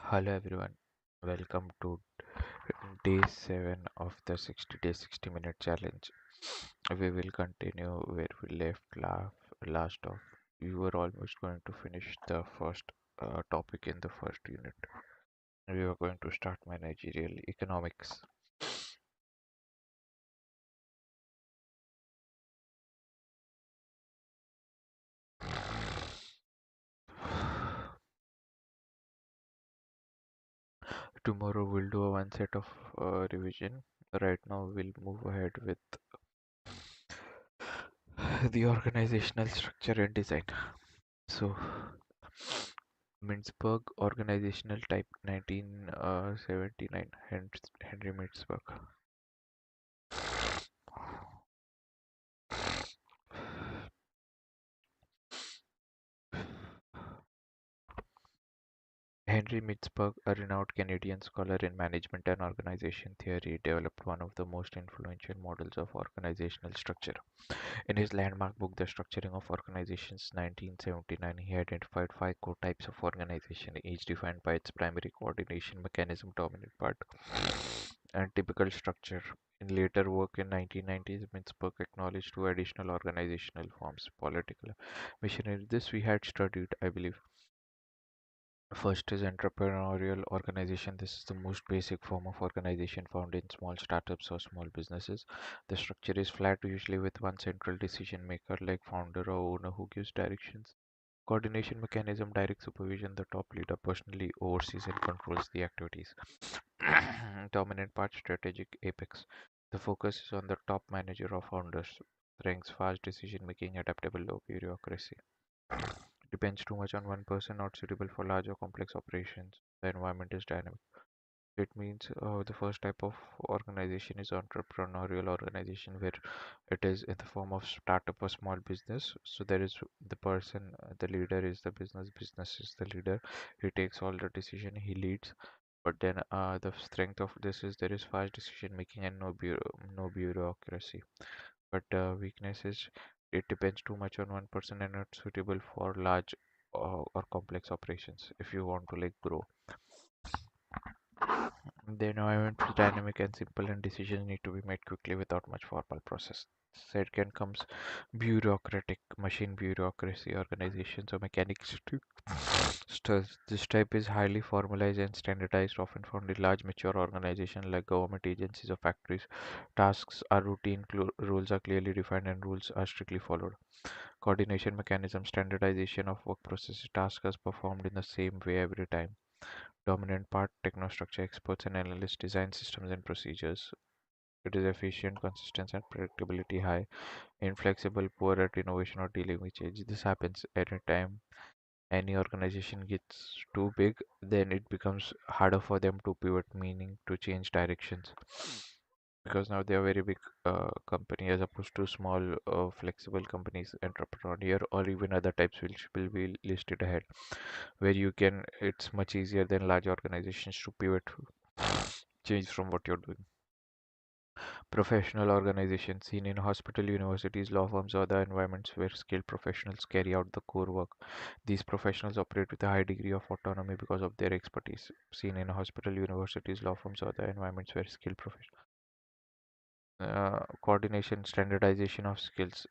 Hello everyone, welcome to day 7 of the 60 day 60-minute challenge. We will continue where we last off. We were almost going to finish the first topic in the first unit. We were going to start managerial economics. Tomorrow we'll do one set of revision. Right now we'll move ahead with the organizational structure and design. So Mintzberg organizational type 1979 Henry Mintzberg. Henry Mintzberg, a renowned Canadian scholar in management and organization theory, developed one of the most influential models of organizational structure. In his landmark book, The Structuring of Organizations, 1979, he identified five core types of organization, each defined by its primary coordination mechanism, dominant part, and typical structure. In later work in 1990s, Mintzberg acknowledged two additional organizational forms, political, missionary. This we had studied, I believe. First is entrepreneurial organization. This is the most basic form of organization found in small startups or small businesses. The structure is flat, usually with one central decision maker like founder or owner who gives directions. Coordination mechanism, direct supervision. The top leader personally oversees and controls the activities. Dominant part, strategic apex. The focus is on the top manager or founders. Strengths, fast decision making, adaptable, low bureaucracy. Depends too much on one person, not suitable for large or complex operations. The environment is dynamic. It means the first type of organization is entrepreneurial organization, where it is in the form of startup or small business. So there is the person, the leader is the business, business is the leader. He takes all the decision, he leads. But then the strength of this is there is fast decision making and no bureaucracy. But weakness is it depends too much on one person and not suitable for large or complex operations if you want to like grow. The environment is dynamic and simple, and decisions need to be made quickly without much formal process. Second comes bureaucratic, machine bureaucracy, organizations or mechanics. This type is highly formalized and standardized, often found in large mature organizations like government agencies or factories. Tasks are routine, rules are clearly defined, and rules are strictly followed. Coordination mechanism, standardization of work processes, tasks are performed in the same way every time. Dominant part, technostructure experts and analysts design systems and procedures. It is efficient, consistent, and predictability high. Inflexible, poor at innovation or dealing with change. This happens anytime any organization gets too big, then it becomes harder for them to pivot, meaning to change directions. Because now they are very big company as opposed to small flexible companies, entrepreneur or even other types which will be listed ahead, where you can it's much easier than large organizations to pivot, change from what you're doing. Professional organizations seen in hospital, universities, law firms, or other environments where skilled professionals carry out the core work. These professionals operate with a high degree of autonomy because of their expertise. Seen in hospital, universities, law firms, or other environments where skilled professionals. Coordination, standardization of skills,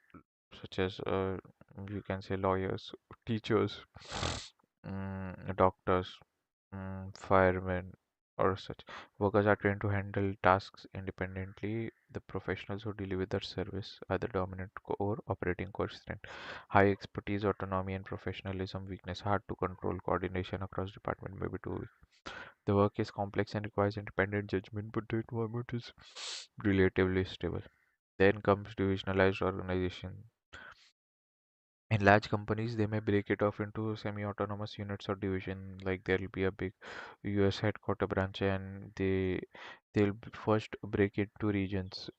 such as you can say lawyers, teachers, doctors, firemen, or such. Workers are trained to handle tasks independently. The professionals who deliver their service are the dominant or operating core strength. High expertise, autonomy, and professionalism. Weakness, hard to control. Coordination across department may be too weak. The work is complex and requires independent judgment, but the environment is relatively stable. Then comes divisionalized organization. In large companies, they may break it off into semi-autonomous units or division. Like there'll be a big US headquarter branch, and they'll first break it to regions: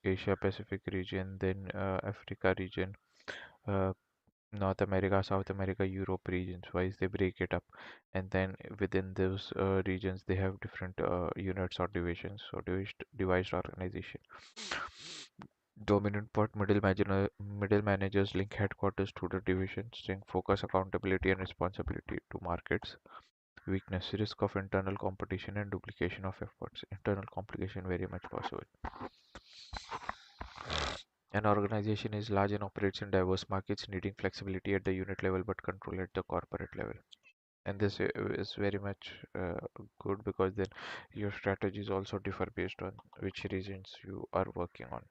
Asia Pacific region, then Africa region, uh, North America, South America, Europe regions. Wise they break it up, and then within those regions, they have different units or divisions. So devised organization. Dominant part, middle managers link headquarters to the divisions, bring focus, accountability, and responsibility to markets. Weakness, risk of internal competition and duplication of efforts. Internal complication very much possible. An organization is large and operates in diverse markets, needing flexibility at the unit level but control at the corporate level. And this is very much good, because then your strategies also differ based on which regions you are working on.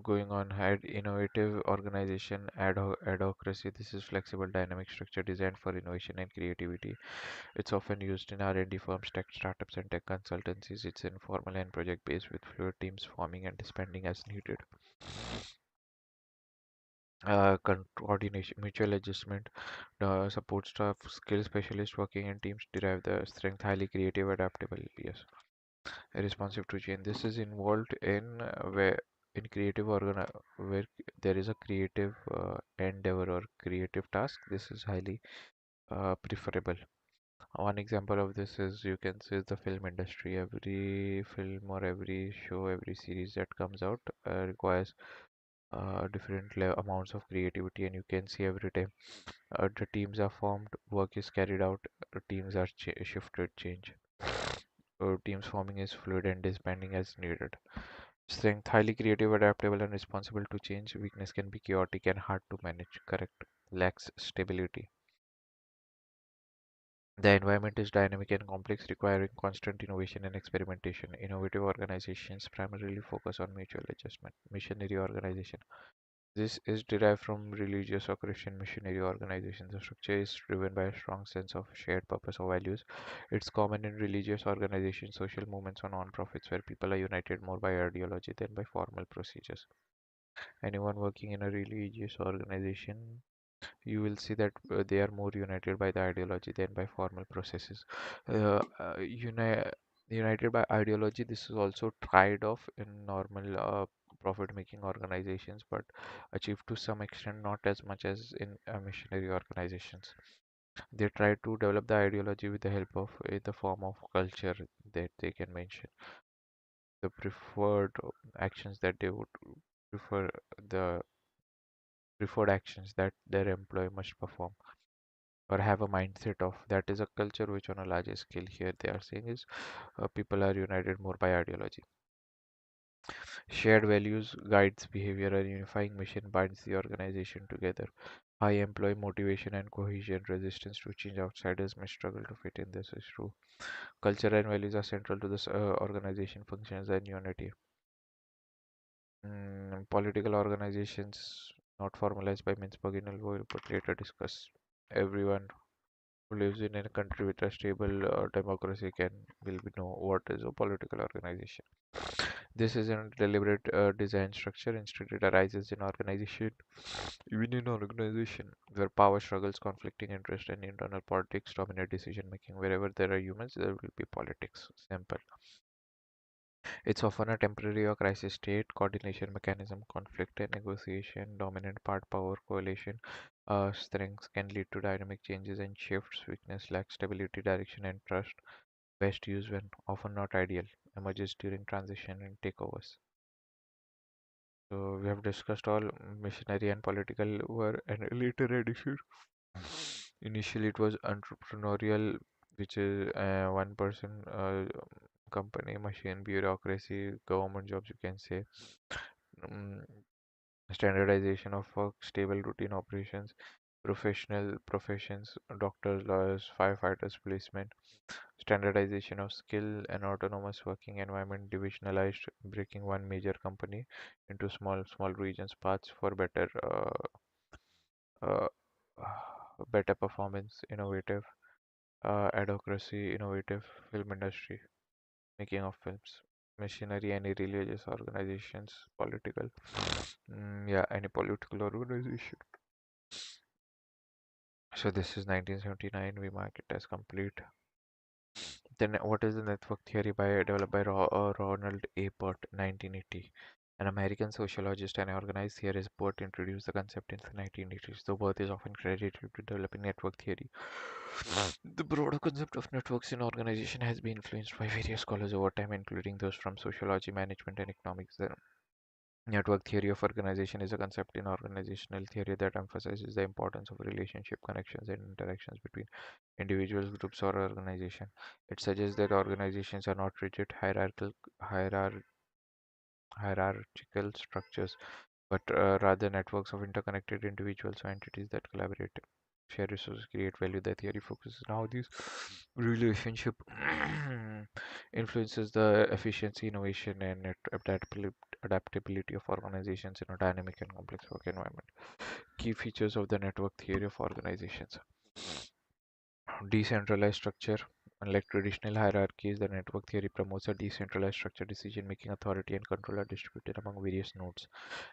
Going on, had innovative organization, adhocracy. This is flexible dynamic structure designed for innovation and creativity. It's often used in R&D firms, tech startups, and tech consultancies. It's informal and project based with fluid teams forming and disbanding as needed. Coordination, mutual adjustment, support staff, skill specialists working in teams derive the strength, highly creative, adaptable. Yes, responsive to change. This is involved in where in creative where there is a creative endeavor or creative task. This is highly preferable. One example of this is, you can say, the film industry. Every film or every show, every series that comes out requires different amounts of creativity, and you can see every time the teams are formed, work is carried out, teams are shifted, change. Teams forming is fluid and disbanding as needed. Strength, highly creative, adaptable, and responsible to change. Weakness can be chaotic and hard to manage. Correct. Lacks stability. The environment is dynamic and complex, requiring constant innovation and experimentation. Innovative organizations primarily focus on mutual adjustment. Missionary organization. This is derived from religious or Christian missionary organizations. The structure is driven by a strong sense of shared purpose or values. It's common in religious organizations, social movements, or non-profits where people are united more by ideology than by formal procedures. Anyone working in a religious organization, you will see that they are more united by the ideology than by formal processes. Uh, uh, uni United by ideology, this is also tried of in normal profit-making organizations, but achieved to some extent, not as much as in missionary organizations. They try to develop the ideology with the help of the form of culture that they can mention, the preferred actions that they would prefer, the preferred actions that their employee must perform or have a mindset of. That is a culture which on a larger scale here they are saying is people are united more by ideology. Shared values guides behavior, a unifying mission binds the organization together. High employee motivation and cohesion, resistance to change, outsiders may struggle to fit in. This is true. Culture and values are central to this organization functions and unity. Political organizations not formalized by Mintzberg in Ilvo, but later discussed. Everyone who lives in a country with a stable democracy can will be know what is a political organization. This isn't a deliberate design structure. Instead, it arises in organization, even in organization where power struggles, conflicting interest, and internal politics dominate decision making. Wherever there are humans, there will be politics. Simple. It's often a temporary or crisis state, coordination mechanism, conflict and negotiation, dominant part power coalition. Strengths can lead to dynamic changes and shifts. Weakness lacks stability, direction, and trust. Best use when often not ideal. Emerges during transition and takeovers. So we have discussed all missionary and political were an later addition. Initially, it was entrepreneurial, which is one person company, machine, bureaucracy, government jobs, you can say. Um, Standardization of work, stable routine operations, professional professions, doctors, lawyers, firefighters, policemen. Standardization of skill and autonomous working environment, divisionalized, breaking one major company into small regions, paths for uh, better performance, innovative, advocacy, innovative film industry, making of films, machinery, any religious organizations, political, yeah, any political organization. So this is 1979. We mark it as complete. Then what is the network theory developed by Ronald A. Burt, 1980? An American sociologist and organized theorist, Burt introduced the concept in the 1980s. The Burt is often credited to developing network theory. The broader concept of networks in organization has been influenced by various scholars over time, including those from sociology, management, and economics. The network theory of organization is a concept in organizational theory that emphasizes the importance of relationship, connections, and interactions between individuals, groups, or organization. It suggests that organizations are not rigid hierar- hierarchical structures, but rather networks of interconnected individuals or entities that collaborate, share resources, create value. The theory focuses on how these relationship influences the efficiency, innovation, and adaptability of organizations in a dynamic and complex work environment. Key features of the network theory of organizations: decentralized structure. Unlike traditional hierarchies, the network theory promotes a decentralized structure. Decision-making authority and control are distributed among various nodes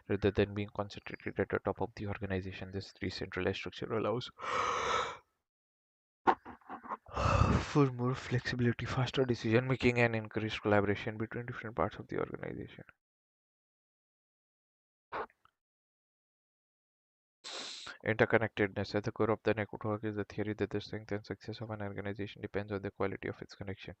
rather than being concentrated at the top of the organization. This decentralized structure allows for more flexibility, faster decision making, and increased collaboration between different parts of the organization. Interconnectedness. At the core of the network is the theory that the strength and success of an organization depends on the quality of its connection.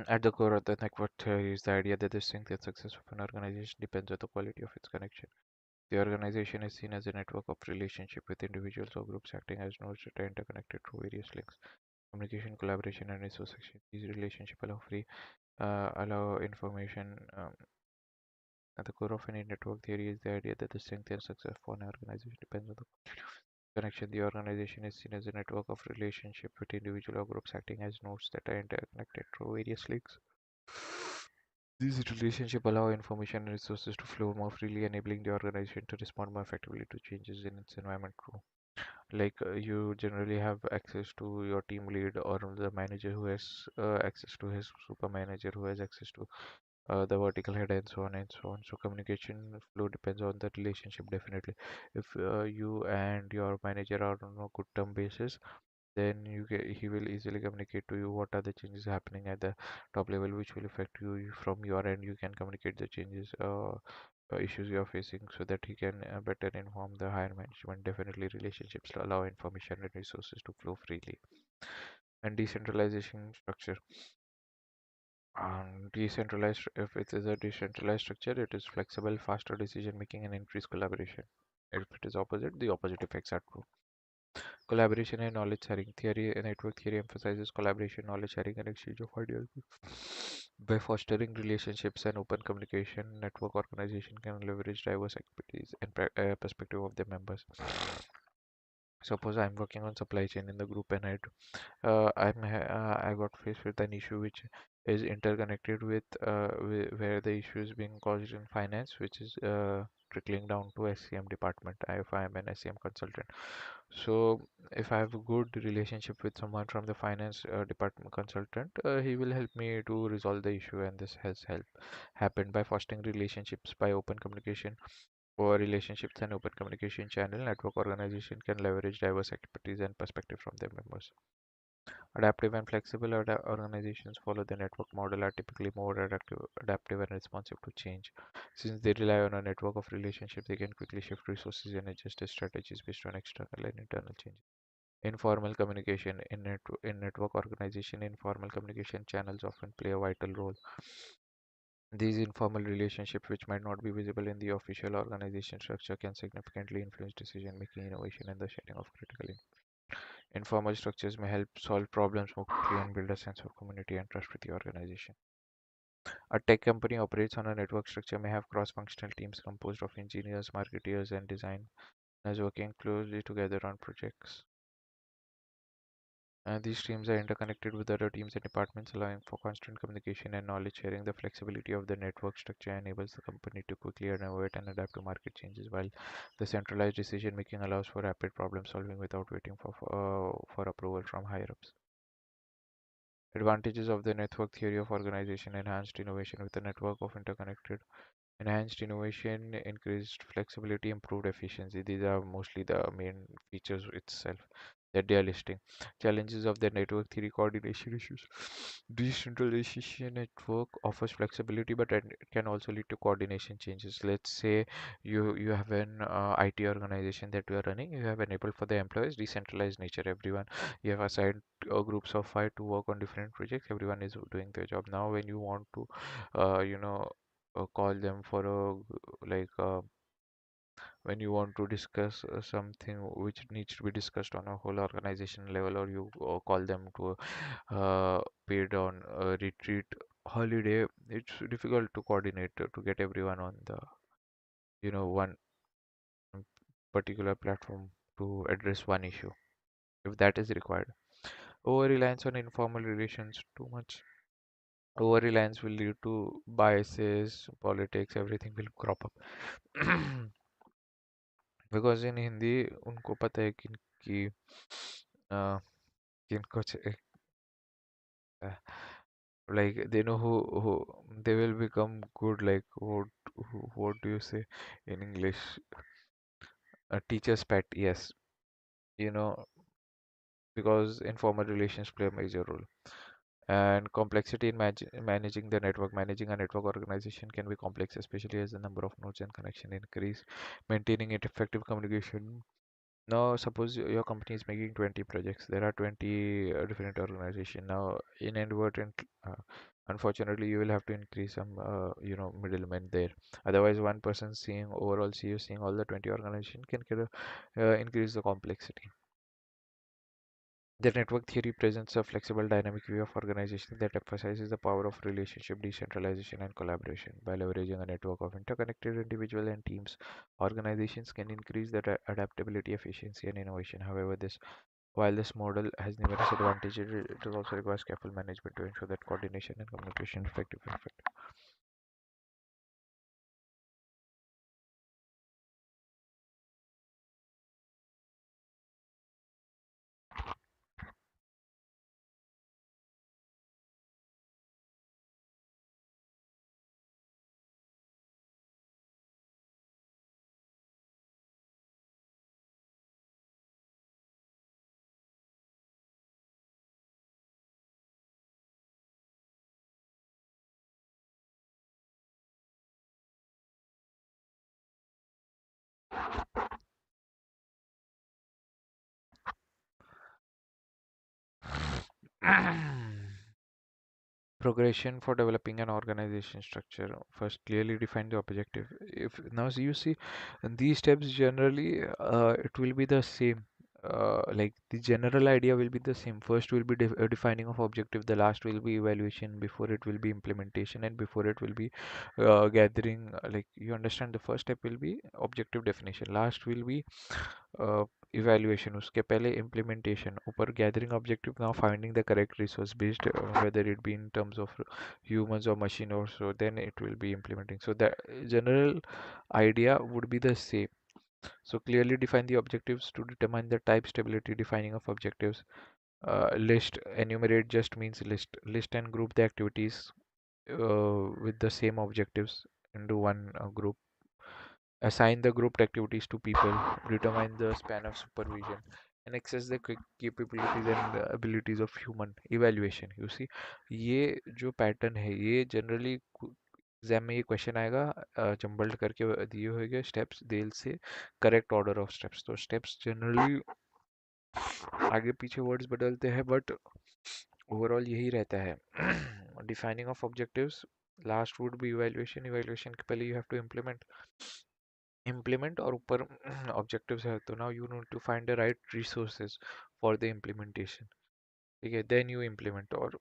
At the core of the network theory is the idea that the strength and success of an organization depends on the quality of its connection. The organization is seen as a network of relationship with individuals or groups acting as nodes that are interconnected through various links. Communication, collaboration, and resource exchange. These relationships allow information. At the core of any network theory is the idea that the strength and success of an organization depends on the connection. The organization is seen as a network of relationship with individual or groups acting as nodes that are interconnected through various links. These relationships allow information and resources to flow more freely, enabling the organization to respond more effectively to changes in its environment. You generally have access to your team lead or the manager who has access to his super manager who has access to the vertical head and so on and so on. So communication flow depends on the relationship definitely. If you and your manager are on a good term basis, then he will easily communicate to you what are the changes happening at the top level which will affect you from your end. You can communicate the changes issues you are facing so that he can better inform the higher management. Definitely relationships allow information and resources to flow freely. And decentralization structure. Decentralized, if it is a decentralized structure, it is flexible, faster decision making, and increased collaboration. If it is opposite, the opposite effects are true. Collaboration and knowledge sharing theory. Network theory emphasizes collaboration, knowledge sharing, and exchange of ideas. By fostering relationships and open communication, network organization can leverage diverse expertise and perspective of their members. Suppose I'm working on supply chain in the group, and I got faced with an issue which is interconnected with where the issue is being caused in finance, which is trickling down to SCM department. If I am an SCM consultant, so if I have a good relationship with someone from the finance department consultant, he will help me to resolve the issue, and this has helped happened by fostering relationships by open communication. For relationships and open communication channel, network organization can leverage diverse expertise and perspective from their members. Adaptive and flexible organizations follow the network model are typically more adaptive and responsive to change. Since they rely on a network of relationships, they can quickly shift resources and adjust their strategies based on external and internal changes. Informal communication in network organization, informal communication channels often play a vital role. These informal relationships, which might not be visible in the official organization structure, can significantly influence decision making, innovation, and the sharing of critical information. Informal structures may help solve problems more quickly and build a sense of community and trust with the organization. A tech company operates on a network structure may have cross-functional teams composed of engineers, marketeers, and designers working closely together on projects. These streams are interconnected with other teams and departments, allowing for constant communication and knowledge sharing. The flexibility of the network structure enables the company to quickly innovate and adapt to market changes, while the centralized decision making allows for rapid problem solving without waiting for approval from higher ups. Advantages of the network theory of organization: enhanced innovation with a network of interconnected. Enhanced innovation, increased flexibility, improved efficiency. These are mostly the main features itself that they are listing. Challenges of the network theory: coordination issues. Decentralization network offers flexibility, but it can also lead to coordination changes. Let's say you have an IT organization that you are running. You have enabled for the employees decentralized nature. Everyone you have assigned groups of five to work on different projects. Everyone is doing their job. Now, when you want to, you know, call them for a like when you want to discuss something which needs to be discussed on a whole organization level, or you call them to a paid on a retreat holiday, it's difficult to coordinate to get everyone on the one particular platform to address one issue if that is required. Over reliance on informal relations, too much over reliance will lead to biases, politics, everything will crop up. Because in Hindi उनको पता है कि किनको like they know who they will become good, like what do you say in English, a teacher's pet, yes, you know, because informal relations play a major role. And complexity in managing the network. Managing a network organization can be complex, especially as the number of nodes and connection increase. Maintaining it effective communication. Now, suppose your company is making 20 projects. There are 20 different organizations. Now, inadvertent, uh, unfortunately, you will have to increase some, middlemen there. Otherwise, one person seeing overall CEO seeing all the 20 organization can increase the complexity. The network theory presents a flexible, dynamic view of organization that emphasizes the power of relationship, decentralization, and collaboration. By leveraging a network of interconnected individuals and teams, organizations can increase their adaptability, efficiency, and innovation. However, while this model has numerous advantages, it also requires careful management to ensure that coordination and communication effective and effective. Progression for developing an organization structure. First, clearly define the objective. If now you see, in these steps generally, it will be the same. Like the general idea will be the same. First will be defining of objective. The last will be evaluation. Before it will be implementation, and before it will be gathering. Like you understand, the first step will be objective definition. Last will be evaluation, उसके पहले implementation, ऊपर gathering objective, now finding the correct resource based, whether it be in terms of humans or machine or so, then it will be implementing. So the general idea would be the same. So clearly define the objectives to determine the type, stability, defining of objectives. List, enumerate just means list and group the activities with the same objectives into one group. Assign the grouped activities to people, determine the span of supervision, and access the capabilities and abilities of human. Evaluation, you see, ये जो pattern है ये generally exam में ये question आएगा, jumbled करके दिए हुए स्टेप्स देल से करेक्ट ऑर्डर ऑफ स्टेप्स, तो स्टेप्स जनरली आगे पीछे वर्ड्स बदलते हैं बट ओवरऑल यही रहता है. Defining of objectives, last would be evaluation. Evaluation के पहले यू हैव टू implement और ऊपर objectives है, तो now you need to find the right resources for the implementation. ठीक है, then you implement. और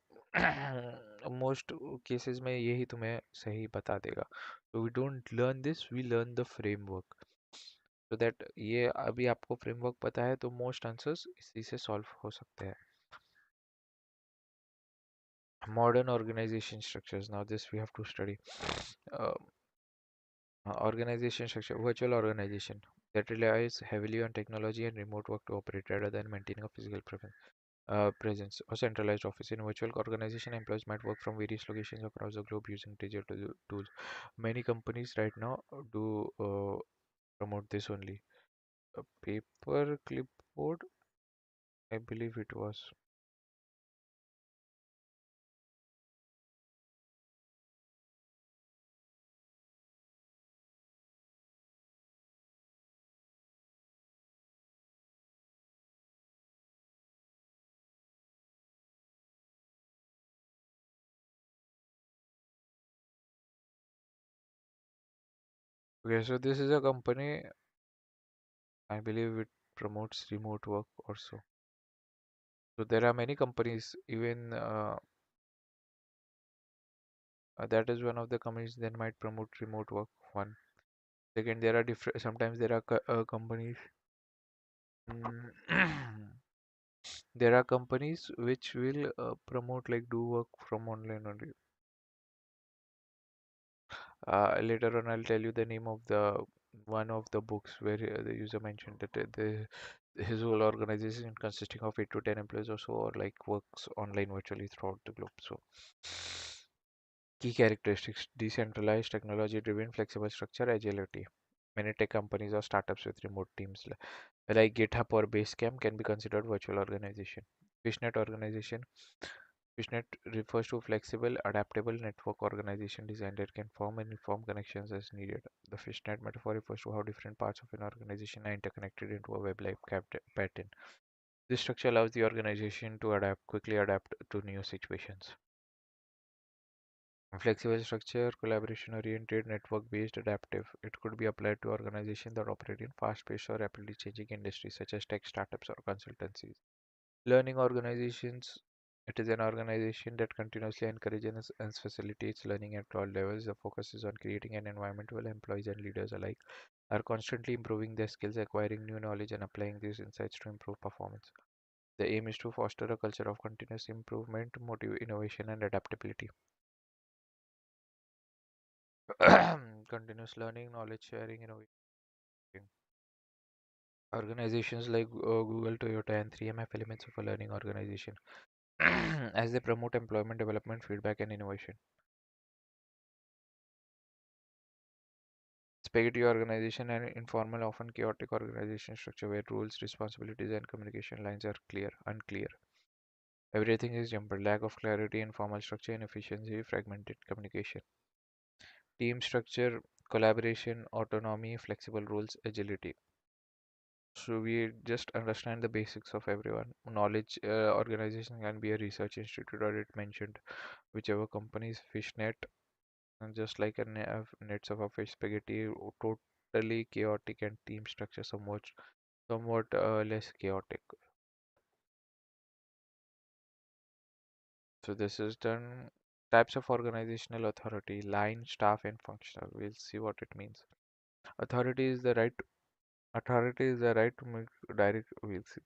most cases में यही तुम्हें सही बता देगा. So we don't learn this, we learn the framework. So that ये अभी आपको framework पता है तो most answers इसी से solve हो सकते हैं. Modern organization structures. Now this we have to study. Uh, Organization structure. Virtual organization that relies heavily on technology and remote work to operate rather than maintaining a physical presence. A centralized office. In virtual organization, employees might work from various locations across the globe using digital tools. Many companies right now do promote this only. A paper clipboard, I believe it was. Okay, so this is a company, I believe it promotes remote work also. So there are many companies, even that is one of the companies that might promote remote work. One. Second, there are different, sometimes there are companies, mm, there are companies which will promote like do work from online only. Later on, I'll tell you the name of the one of the books where the user mentioned that his whole organization consisting of 8 to 10 employees or so, or like works online virtually throughout the globe. So, key characteristics: decentralized, technology-driven, flexible structure, agility. Many tech companies or startups with remote teams like GitHub or Basecamp can be considered virtual organization. Fishnet organization. Fishnet refers to flexible, adaptable network organization design that can form and inform connections as needed. The fishnet metaphor refers to how different parts of an organization are interconnected into a web-like pattern. This structure allows the organization to quickly adapt to new situations. Flexible structure, collaboration oriented, network based, adaptive. It could be applied to organizations that operate in fast paced or rapidly changing industries such as tech startups or consultancies. Learning organizations. It is an organization that continuously encourages and facilitates learning at all levels. The focus is on creating an environment where employees and leaders alike are constantly improving their skills, acquiring new knowledge, and applying these insights to improve performance. The aim is to foster a culture of continuous improvement, motive, innovation, and adaptability. Continuous learning, knowledge sharing, innovation. Organizations like Google, Toyota, and 3M have elements of a learning organization as they promote employment development, feedback, and innovation. Spaghetti organization and informal, often chaotic organization structure where rules, responsibilities, and communication lines are unclear. Everything is jumbled, lack of clarity, informal structure, inefficiency, fragmented communication. Team structure, collaboration, autonomy, flexible rules, agility. So we just understand the basics of everyone. Knowledge organization can be a research institute or it mentioned whichever companies fishnet and just like a nets of a fish spaghetti totally chaotic and team structure somewhat less chaotic. So this is done. Types of organizational authority: line, staff, and functional. We'll see what it means. Authority is the right. Authority is the right to make direct. We'll see.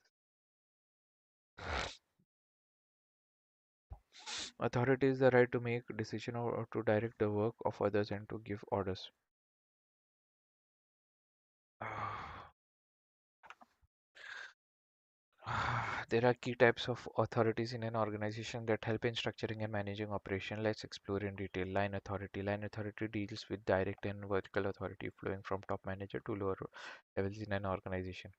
Authority is the right to make decision or to direct the work of others and to give orders. There are key types of authorities in an organization that help in structuring and managing operation. Let's explore in detail. Line authority. Line authority deals with direct and vertical authority flowing from top manager to lower levels in an organization.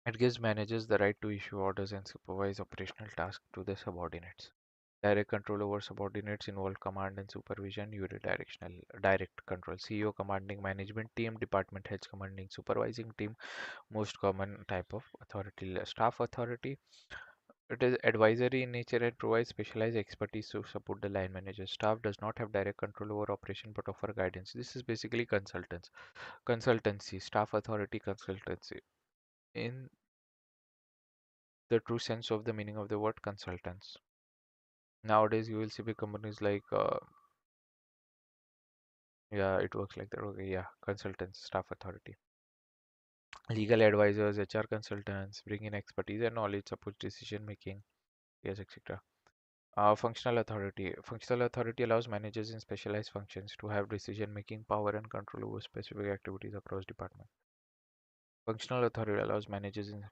It gives managers the right to issue orders and supervise operational tasks to their subordinates. Direct control over subordinates involve command and supervision, unidirectional. Direct control. CEO commanding management team, department heads commanding supervising team, most common type of authority. Staff authority. It is advisory in nature and provides specialized expertise to support the line manager. Staff does not have direct control over operation but offer guidance. This is basically consultants. Consultancy, staff authority consultancy. In the true sense of the meaning of the word consultants. Nowadays, you will see big companies like, yeah, it works like that. Okay, yeah, consultants, staff authority. Legal advisors, HR consultants, bring in expertise and knowledge, support decision making, yes, etc. Functional authority. Functional authority allows managers in specialized functions to have decision-making power and control over specific activities across departments. Functional authority allows managers in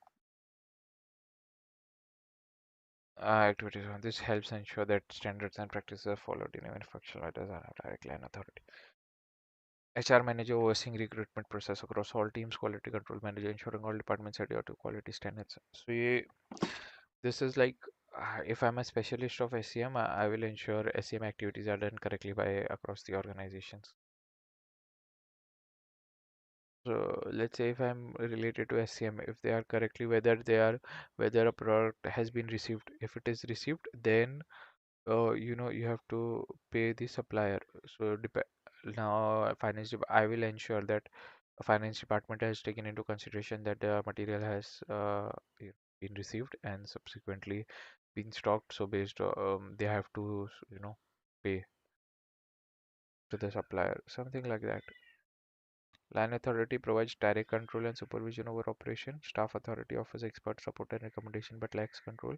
activities. This helps ensure that standards and practices are followed in even functional matters are direct line authority. HR manager overseeing recruitment process across all teams. Quality control manager ensuring all departments adhere to quality standards. So this is like if I'm a specialist of SCM, I will ensure SCM activities are done correctly by across the organizations. So let's say if I'm related to SCM, if they are correctly, whether a product has been received. If it is received, then you have to pay the supplier. So now I will ensure that a finance department has taken into consideration that the material has been received and subsequently been stocked. So based they have to pay to the supplier, something like that. Line authority provides direct control and supervision over operation. Staff authority offers expert support and recommendation but lacks control.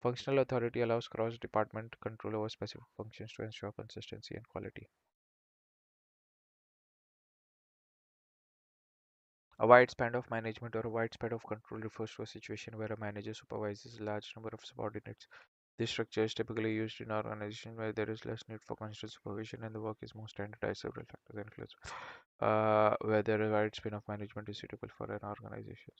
Functional authority allows cross-department control over specific functions to ensure consistency and quality. A wide span of management or a wide span of control refers to a situation where a manager supervises a large number of subordinates. This structure is typically used in organizations where there is less need for constant supervision and the work is more standardized. Several factors influence whether a wide span of management is suitable for an organization.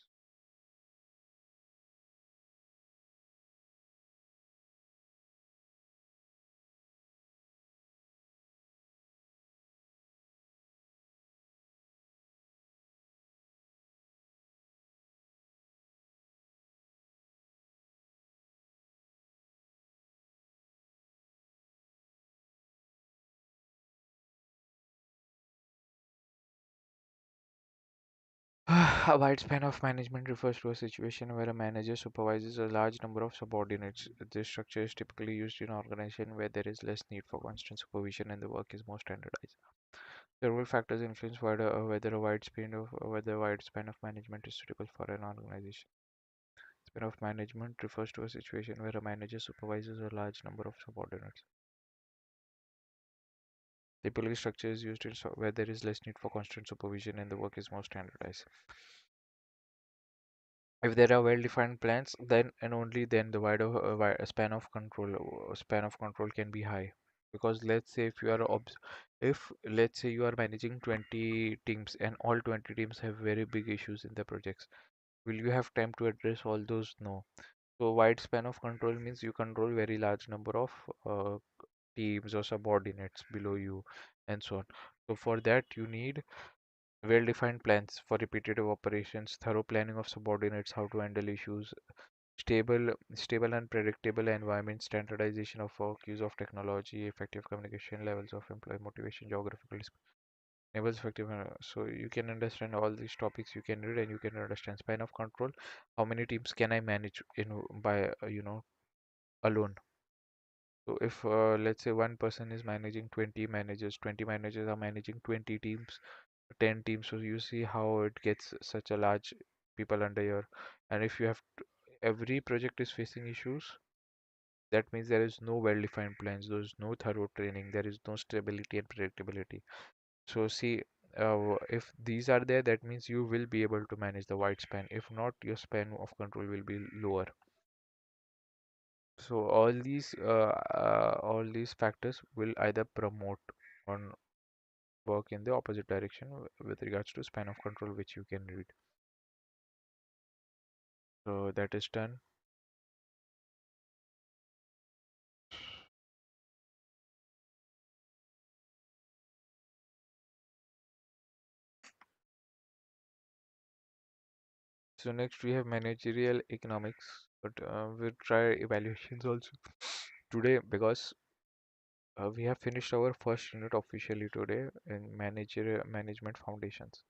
A wide span of management refers to a situation where a manager supervises a large number of subordinates. This structure is typically used in organizations where there is less need for constant supervision and the work is more standardized. Several factors influence whether a wide span of management is suitable for an organization. Span of management refers to a situation where a manager supervises a large number of subordinates. Typically, structure is used where there is less need for constant supervision and the work is more standardized. If there are well-defined plans, then and only then the span of control can be high. Because if let's say you are managing 20 teams and all 20 teams have very big issues in the projects, will you have time to address all those? No. So wide span of control means you control very large number of uh, teams or subordinates below you and so on. So for that you need well-defined plans for repetitive operations, thorough planning of subordinates, how to handle issues, stable and predictable environment, standardization of work, use of technology, effective communication, levels of employee motivation, geographical enables effective. So you can understand all these topics. You can read and you can understand span of control. How many teams can I manage in by alone? So if let's say one person is managing 20 managers are managing 20 teams, 10 teams. So you see how it gets such a large people under your, and if you have every project is facing issues, that means there is no well-defined plans, there is no thorough training, there is no stability and predictability. So see, if these are there, that means you will be able to manage the wide span. If not, your span of control will be lower. So all these factors will either promote or work in the opposite direction with regards to span of control, which you can read. So that is done. So next we have managerial economics, but we'll try evaluations also today because we have finished our first unit officially today in management foundations.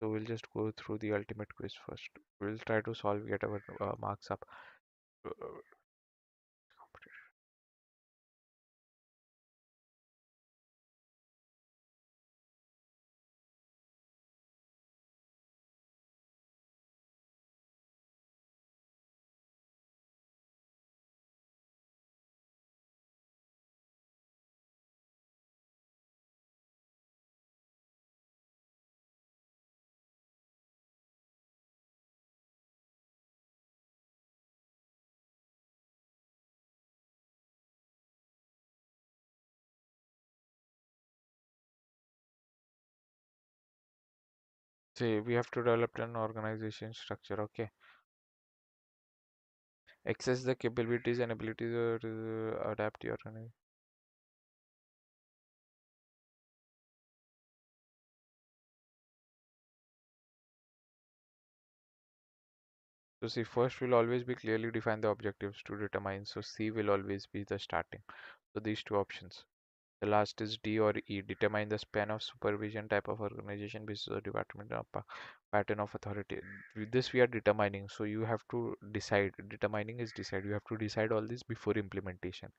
So we'll just go through the ultimate quiz first. We'll try to get our marks up. Uh, See, we have to develop an organization structure. Okay, access the capabilities and abilities or adapt your organization. So see, first will always be clearly define the objectives to determine. So C will always be the starting. So these two options. The last is D or E. Determine the span of supervision, type of organization, basis of department, or pattern of authority. With this we are determining. So you have to decide. Determining is decide. You have to decide all this before implementation.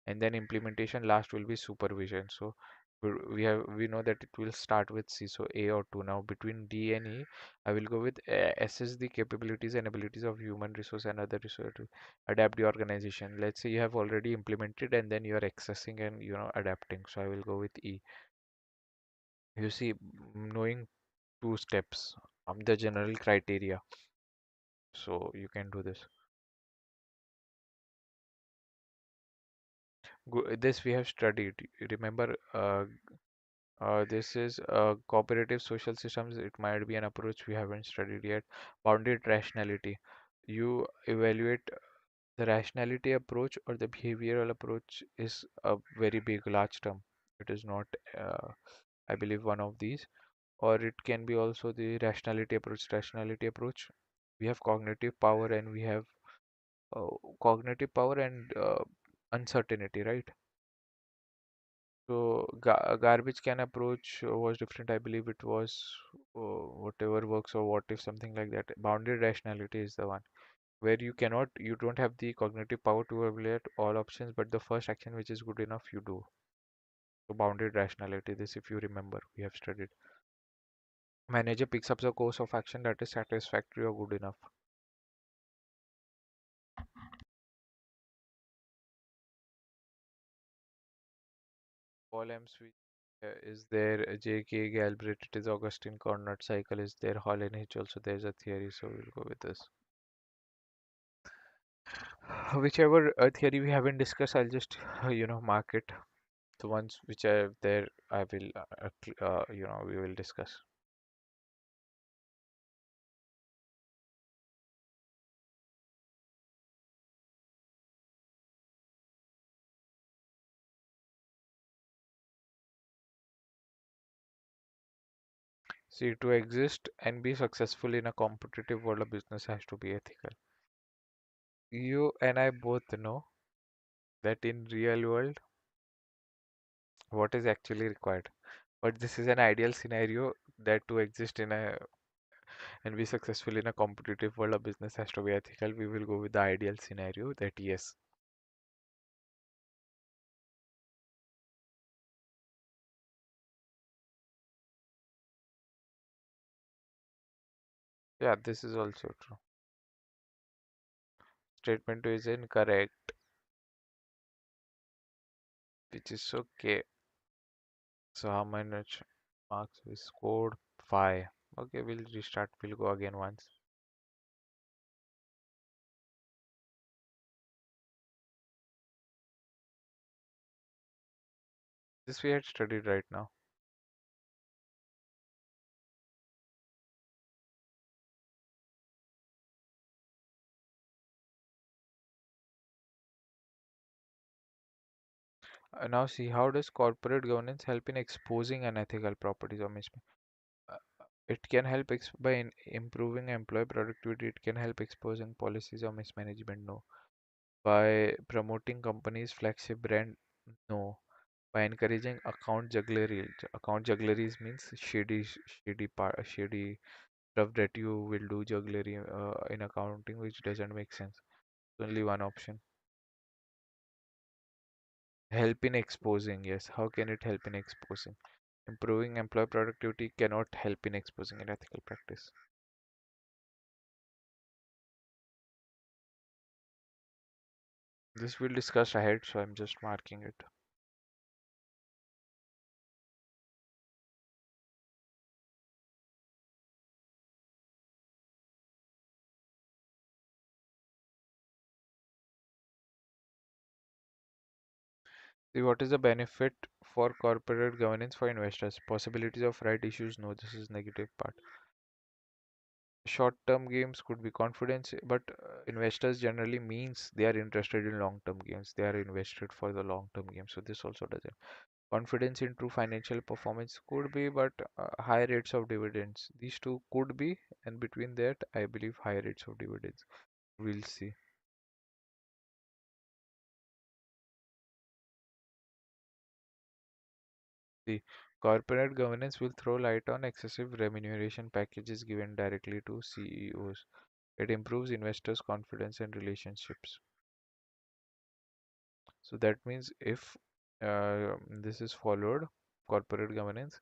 And then implementation last will be supervision. So we know that it will start with C, so A or 2. Now between D and E, I will go with assess the capabilities and abilities of human resource and other resource to adapt the organization. Let's say you have already implemented and then you are accessing and adapting, so I will go with E. You see, knowing two steps, the general criteria, so you can do this. This we have studied. Remember, this is cooperative social systems. It might be an approach we haven't studied yet. Bounded rationality. You evaluate the rationality approach or the behavioral approach is a very big, large term. It is not, I believe, one of these. Or it can be also the rationality approach. Rationality approach. We have cognitive power and we have cognitive power and uncertainty, right? So garbage can approach was different. I believe it was whatever works or what if something like that. Bounded rationality is the one where you don't have the cognitive power to evaluate all options, but the first action which is good enough you do. So bounded rationality. This, if you remember, we have studied. Manager picks up the course of action that is satisfactory or good enough. Paul M. Sweet is there. J.K. Galbraith. It is Augustine Carnot cycle is there. Hall and Hitch also there's a theory. So we'll go with this. Whichever theory we haven't discussed, I'll just mark it. The ones which are there, I will we will discuss. See, to exist and be successful in a competitive world of business has to be ethical. You and I both know that in real world, what is actually required. But this is an ideal scenario that to exist in a and be successful in a competitive world of business has to be ethical. We will go with the ideal scenario that yes. Yeah, this is also true. Statement 2 is incorrect, which is okay. So how many marks we scored? 5. Okay, we'll restart. We'll go again once. This we had studied right now. Now see, how does corporate governance help in exposing unethical properties or mismanagement? Uh, It can help by improving employee productivity. It can help exposing policies or mismanagement. No. By promoting companies' flagship brand. No. By encouraging account jugglery. Account juggleries means shady stuff that you will do jugglery in accounting, which doesn't make sense. Only one option. Help in exposing. Yes. How can it help in exposing? Improving employee productivity cannot help in exposing an ethical practice. This we'll discuss ahead, so I'm just marking it. See, what is the benefit for corporate governance for investors? Possibilities of right issues? No, this is negative part. Short-term games could be confidence, but investors generally means they are interested in long-term games. They are invested for the long-term game. So this also doesn't. Confidence in true financial performance could be, but high rates of dividends. These two could be, and between that, I believe high rates of dividends. We'll see. The corporate governance will throw light on excessive remuneration packages given directly to CEOs. It improves investors' confidence and relationships. So that means if this is followed, corporate governance,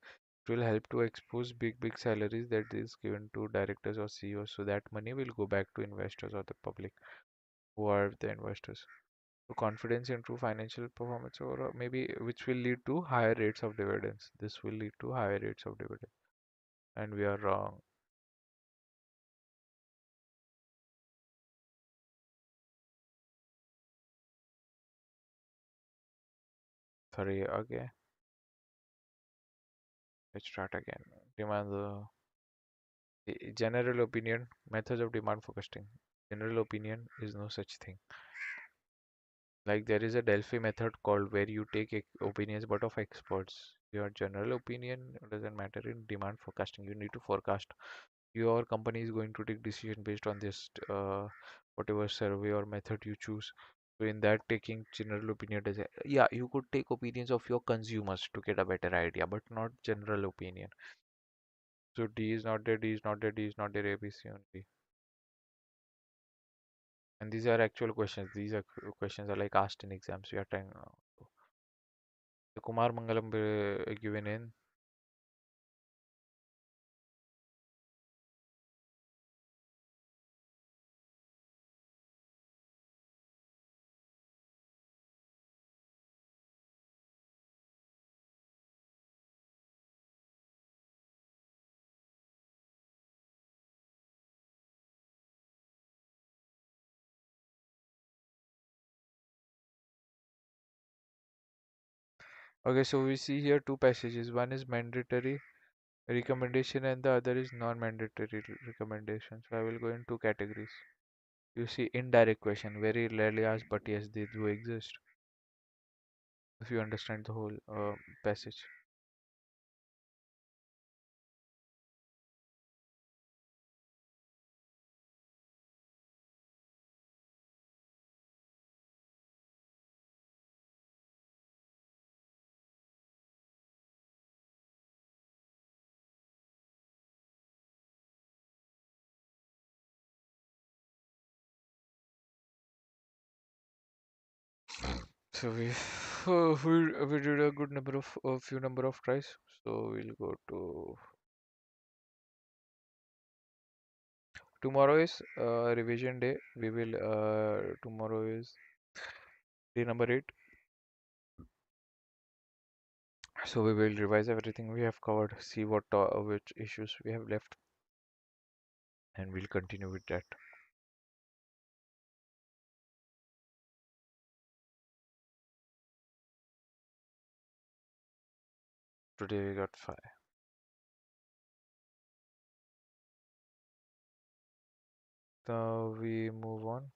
it will help to expose big salaries that is given to directors or CEOs. So that money will go back to investors or the public who are the investors. So confidence in true financial performance, or maybe which will lead to higher rates of dividends. This will lead to higher rates of dividend, and we are wrong. Sorry, okay. Let's start again. Demand general opinion, methods of demand forecasting. General opinion is no such thing. Like there is a Delphi method called where you take opinions but of experts. Your general opinion doesn't matter in demand forecasting. You need to forecast. Your company is going to take decision based on this whatever survey or method you choose. So in that taking general opinion does yeah, you could take opinions of your consumers to get a better idea, but not general opinion. So D is not there, D is not there, D is not there, ABC only. And these are actual questions. These are questions are like asked in exams. We are trying. The Kumar Mangalam given in. Okay, so we see here two passages. One is mandatory recommendation and the other is non-mandatory recommendation. So I will go in two categories. You see indirect question, very rarely asked, but yes, they do exist. If you understand the whole passage. So we did a good number of a few number of tries. So we'll go to tomorrow is revision day. We will tomorrow is day number 8. So we will revise everything we have covered, see what which issues we have left, and we'll continue with that. Today we got 5. So we move on.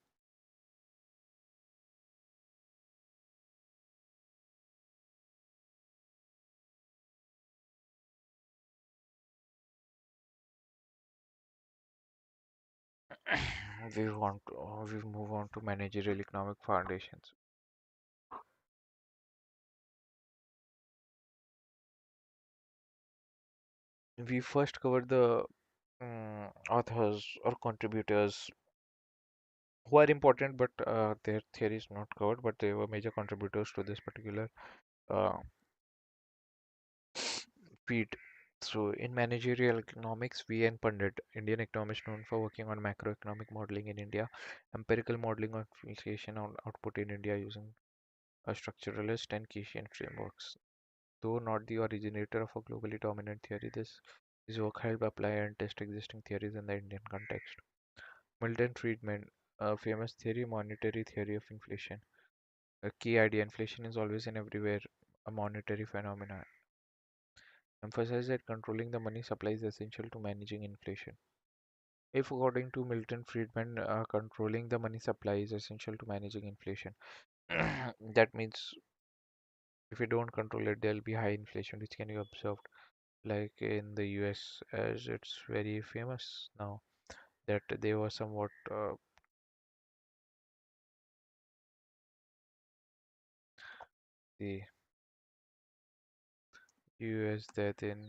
We move on to managerial economic foundations. We first covered the authors or contributors who are important, but their theory is not covered, but they were major contributors to this particular uh, feed. So in managerial economics, V.N. Pandit, Indian economist known for working on macroeconomic modeling in India, empirical modeling of inflation on output in India using a structuralist and Keynesian frameworks. Though not the originator of a globally dominant theory, his work helped apply and test existing theories in the Indian context. Milton Friedman, a famous theory, monetary theory of inflation. A key idea, inflation is always and everywhere a monetary phenomenon. Emphasized that controlling the money supply is essential to managing inflation. If, according to Milton Friedman, controlling the money supply is essential to managing inflation. That means if you don't control it, there'll be high inflation, which can be observed like in the US, as it's very famous now that they were somewhat the US that in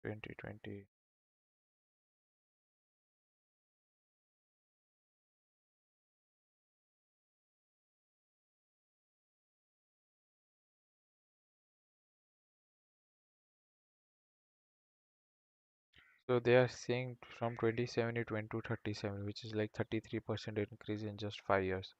2020. So they are saying from 27 it went to 37, which is like 33% increase in just 5 years.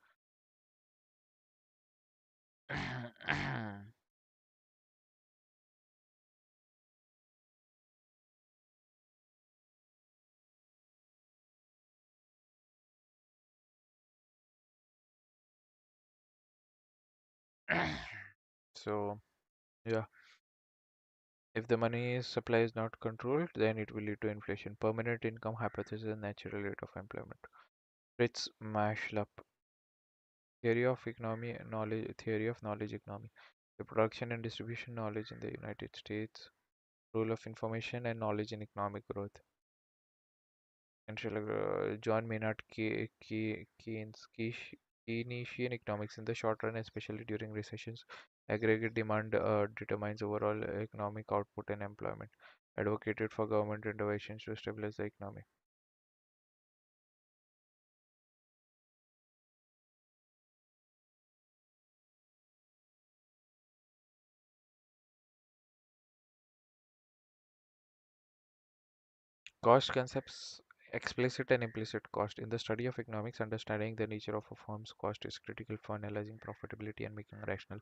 So yeah, if the money supply is not controlled, then it will lead to inflation. Permanent income hypothesis and natural rate of employment. Fritz Maslach, theory of knowledge economy. The production and distribution knowledge in the United States, role of information and knowledge in economic growth. John Maynard Keynesian economics in the short run, especially during recessions, aggregate demand determines overall economic output and employment. Advocated for government interventions to stabilize the economy. Cost concepts, explicit and implicit cost. In the study of economics, understanding the nature of a firm's cost is critical for analyzing profitability and making rational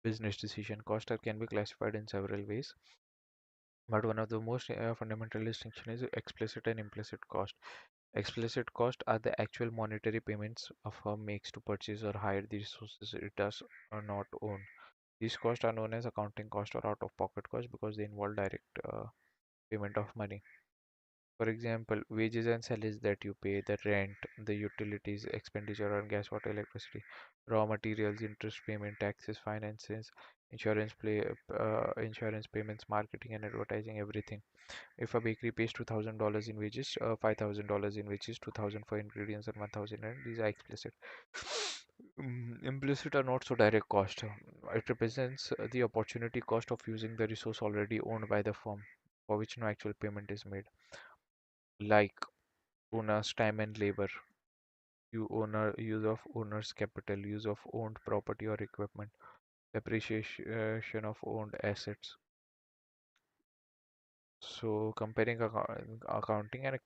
business decision. Cost can be classified in several ways, but one of the most fundamental distinction is explicit and implicit cost. Explicit cost are the actual monetary payments a firm makes to purchase or hire the resources it does or not own. These costs are known as accounting cost or out-of-pocket cost because they involve direct payment of money. For example, wages and salaries that you pay, the rent, the utilities, expenditure on gas, water, electricity, raw materials, interest payment, taxes, finances, insurance payments, marketing and advertising, everything. If a bakery pays $2,000 in wages, $5,000 in wages, 2,000 for ingredients, and 1,000 rent, these are explicit. Implicit are not so direct cost. It represents the opportunity cost of using the resource already owned by the firm, for which no actual payment is made, like owner's time and labor, use of owner's capital, use of owned property or equipment, depreciation of owned assets. So comparing accounting and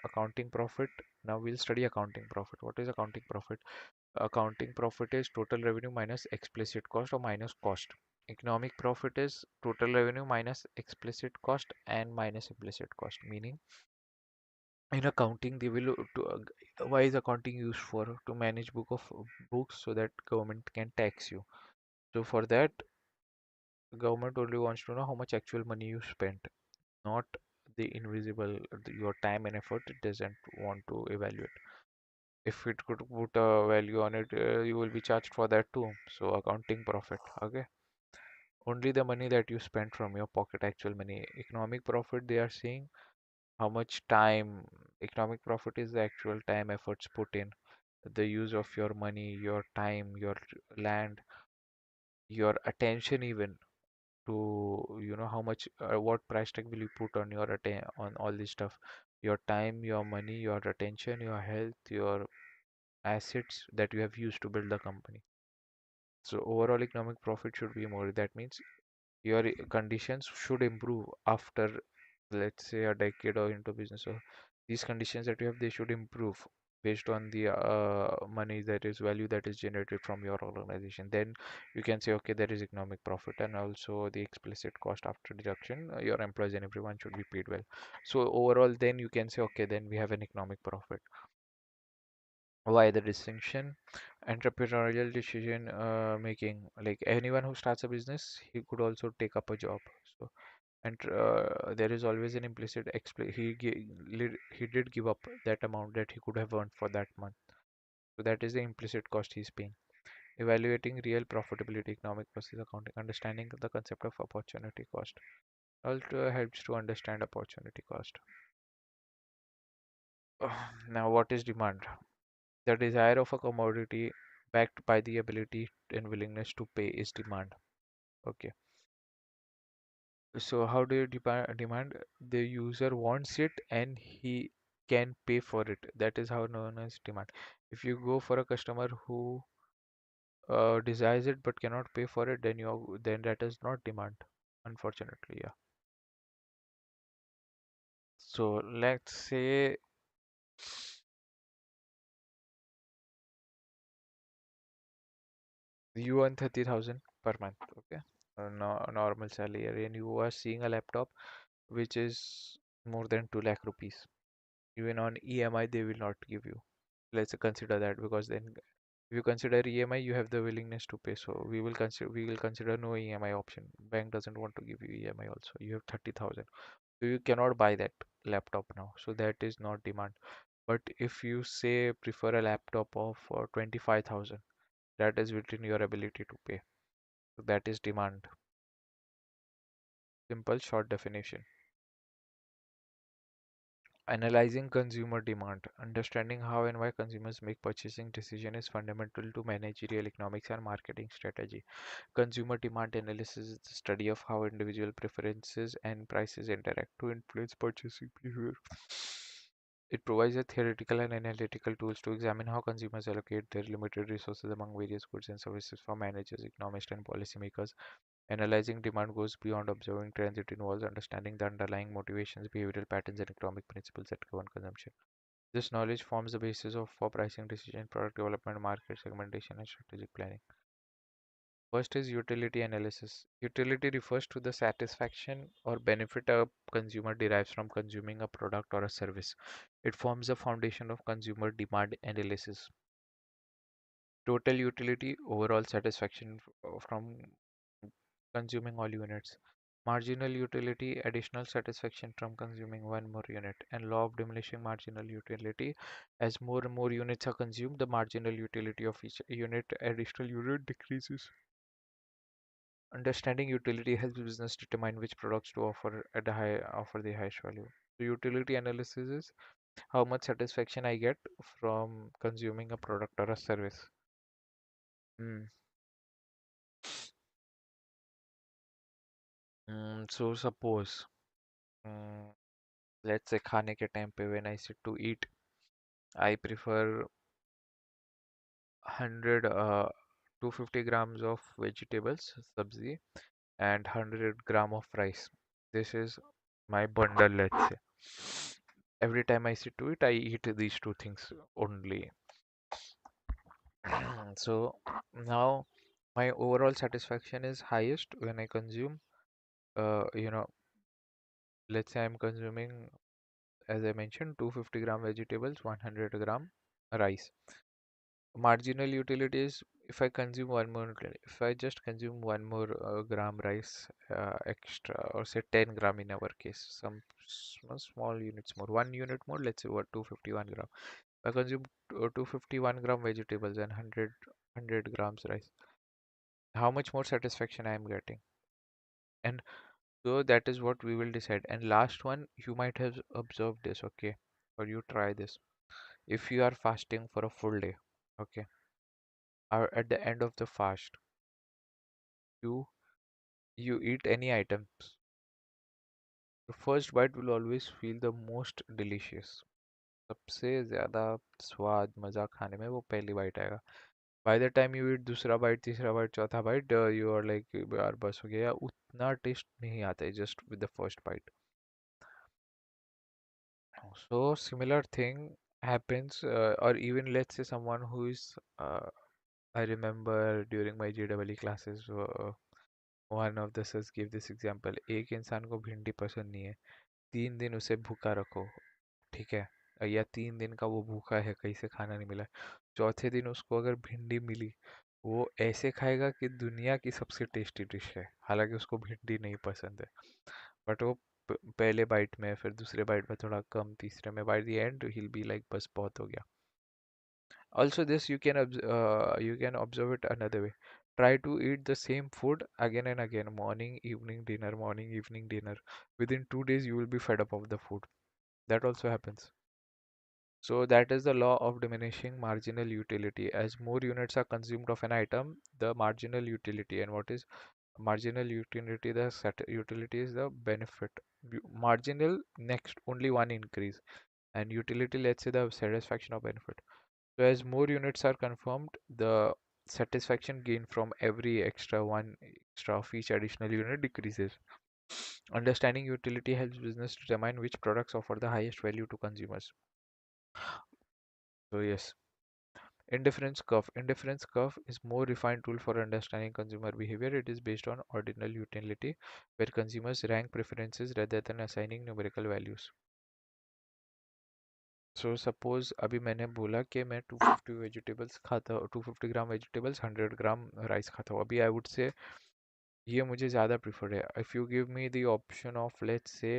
accounting profit. Now we'll study accounting profit. What is accounting profit? Accounting profit is total revenue minus explicit cost or minus cost. Economic profit is total revenue minus explicit cost and minus implicit cost. Meaning in accounting they will why is accounting used for? To manage books so that government can tax you. So for that, government only wants to know how much actual money you spent, not the invisible, your time and effort. It doesn't want to evaluate. If it could put a value on it, you will be charged for that too. So accounting profit, okay, only the money that you spent from your pocket, actual money. Economic profit, they are saying how much time. Economic profit is the actual time efforts put in, the use of your money, your time, your land, your attention, even to how much what price tag will you put on on all this stuff, your time, your money, your attention, your health, your assets that you have used to build the company. So overall economic profit should be more. That means your conditions should improve after, let's say, a decade or into business. So these conditions that you have, they should improve based on the money, that is value, that is generated from your organization. Then you can say, okay, there is economic profit. And also the explicit cost after deduction, your employees and everyone should be paid well. So overall, then you can say, okay, then we have an economic profit. Why the distinction? Entrepreneurial decision making, like anyone who starts a business, he could also take up a job. So and there is always an implicit he did give up that amount that he could have earned for that month. So that is the implicit cost he's paying. Evaluating real profitability, economic process accounting, understanding the concept of opportunity cost also helps to understand opportunity cost. Now, what is demand? The desire of a commodity backed by the ability and willingness to pay is demand. Okay. So how do you demand? The user wants it and he can pay for it. That is how known as demand. If you go for a customer who desires it but cannot pay for it, then that is not demand, unfortunately. Yeah. So let's say you earn 30,000 per month, okay? No, normal salary, and you are seeing a laptop which is more than 2 lakh rupees. Even on EMI, they will not give you. Let's consider that, because then if you consider EMI, you have the willingness to pay. So we will consider no EMI option. Bank doesn't want to give you EMI also. You have 30,000. So you cannot buy that laptop now. So that is not demand. But if you say prefer a laptop of 25,000, that is within your ability to pay. So that is demand. Simple short definition. Analyzing consumer demand. Understanding how and why consumers make purchasing decisions is fundamental to managerial economics and marketing strategy. Consumer demand analysis is the study of how individual preferences and prices interact to influence purchasing behavior. It provides a theoretical and analytical tools to examine how consumers allocate their limited resources among various goods and services. For managers, economists, and policymakers, analyzing demand goes beyond observing trends. It involves understanding the underlying motivations, behavioral patterns, and economic principles that govern consumption. This knowledge forms the basis for pricing decision, product development, market segmentation, and strategic planning. First is utility analysis. Utility refers to the satisfaction or benefit a consumer derives from consuming a product or a service. It forms the foundation of consumer demand analysis. Total utility, overall satisfaction from consuming all units. Marginal utility, additional satisfaction from consuming one more unit. And law of diminishing marginal utility, as more and more units are consumed, the marginal utility of each additional unit decreases. Understanding utility helps business determine which products to offer the highest value. So utility analysis is how much satisfaction I get from consuming a product or a service. Mm. So suppose, mm, let's say खाने के time पे when I sit to eat, I prefer 100 250 grams of vegetables, sabzi, and 100 gram of rice. This is my bundle, let's say. Every time I sit to it, I eat these two things only. So now my overall satisfaction is highest when I consume, you know, let's say I'm consuming, as I mentioned, 250 gram vegetables, 100 gram rice. Marginal utility is if I consume one more, if I just consume one more gram rice extra, or say 10 gram in our case, some small units more, 1 unit more, let's say what, 251 gram. I consume 251 gram vegetables and 100 grams rice. How much more satisfaction I am getting? And so that is what we will decide. And last one, you might have observed this, okay, or you try this. If you are fasting for a full day, okay, or at the end of the fast, you you eat any items, the first bite will always feel the most delicious. सबसे ज्यादा स्वाद मजा खाने में वो पहली bite आएगा. By the time you eat दूसरा बाइट, तीसरा बाइट, चौथा बाइट, you are like यार बस हो गया, उतना टेस्ट नहीं आता है just with the first bite. So similar thing happens, or even let's say someone who is, I remember during my JEE classes, one of the sirs gave this example. एक इंसान को भिंडी पसंद नहीं है, 3 दिन उसे भूखा रखो, ठीक है, या 3 दिन का वो भूखा है, कहीं से खाना नहीं मिला, चौथे दिन उसको अगर भिंडी मिली, वो ऐसे खाएगा कि दुनिया की सबसे टेस्टी डिश है, हालांकि उसको भिंडी नहीं पसंद है. बट वो पहले बाइट में, फिर दूसरे बाइट में थोड़ा कम, तीसरे में by the end he'll be like बस बहुत हो गया. Also this you can observe it another way. Try to eat the same food again and again, morning, evening, dinner, morning, evening, dinner. Within 2 days you will be fed up of the food. That also happens. So that is the law of diminishing marginal utility. As more units are consumed of an item, the marginal utility, and what is marginal utility? The utility is the benefit. Marginal, next only one increase, and utility, let's say the satisfaction of benefit. So as more units are confirmed, the satisfaction gain from every extra of each additional unit decreases. Understanding utility helps business determine which products offer the highest value to consumers. So yes, indifference curve. Indifference curve is more refined tool for understanding consumer behavior. It is based on ordinal utility, where consumers rank preferences rather than assigning numerical values. So suppose अभी मैंने बोला कि मैं 250 vegetables खाता हूँ, 250 ग्राम vegetables, 100 ग्राम rice खाता हूँ. अभी आई वुड से ये मुझे ज़्यादा प्रीफर्ड है. If you give me the option of let's say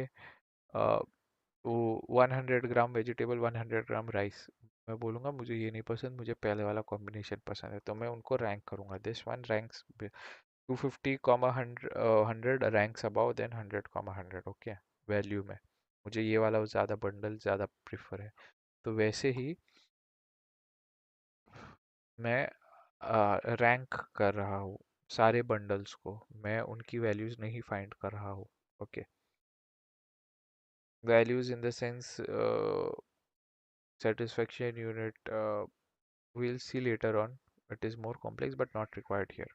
100 gram vegetable, 100 gram rice, मैं बोलूँगा मुझे ये नहीं पसंद, मुझे पहले वाला कॉम्बिनेशन पसंद है, तो मैं उनको रैंक करूँगा. This one ranks 250 100 ranks above then 100 100. Okay, value में मुझे ये वाला ज़्यादा बंडल ज़्यादा प्रीफर है. तो वैसे ही मैं रैंक कर रहा हूँ सारे बंडल्स को, मैं उनकी वैल्यूज नहीं फाइंड कर रहा हूँ. Okay, values in the sense satisfaction unit, we'll see later on. It is more complex but not required here.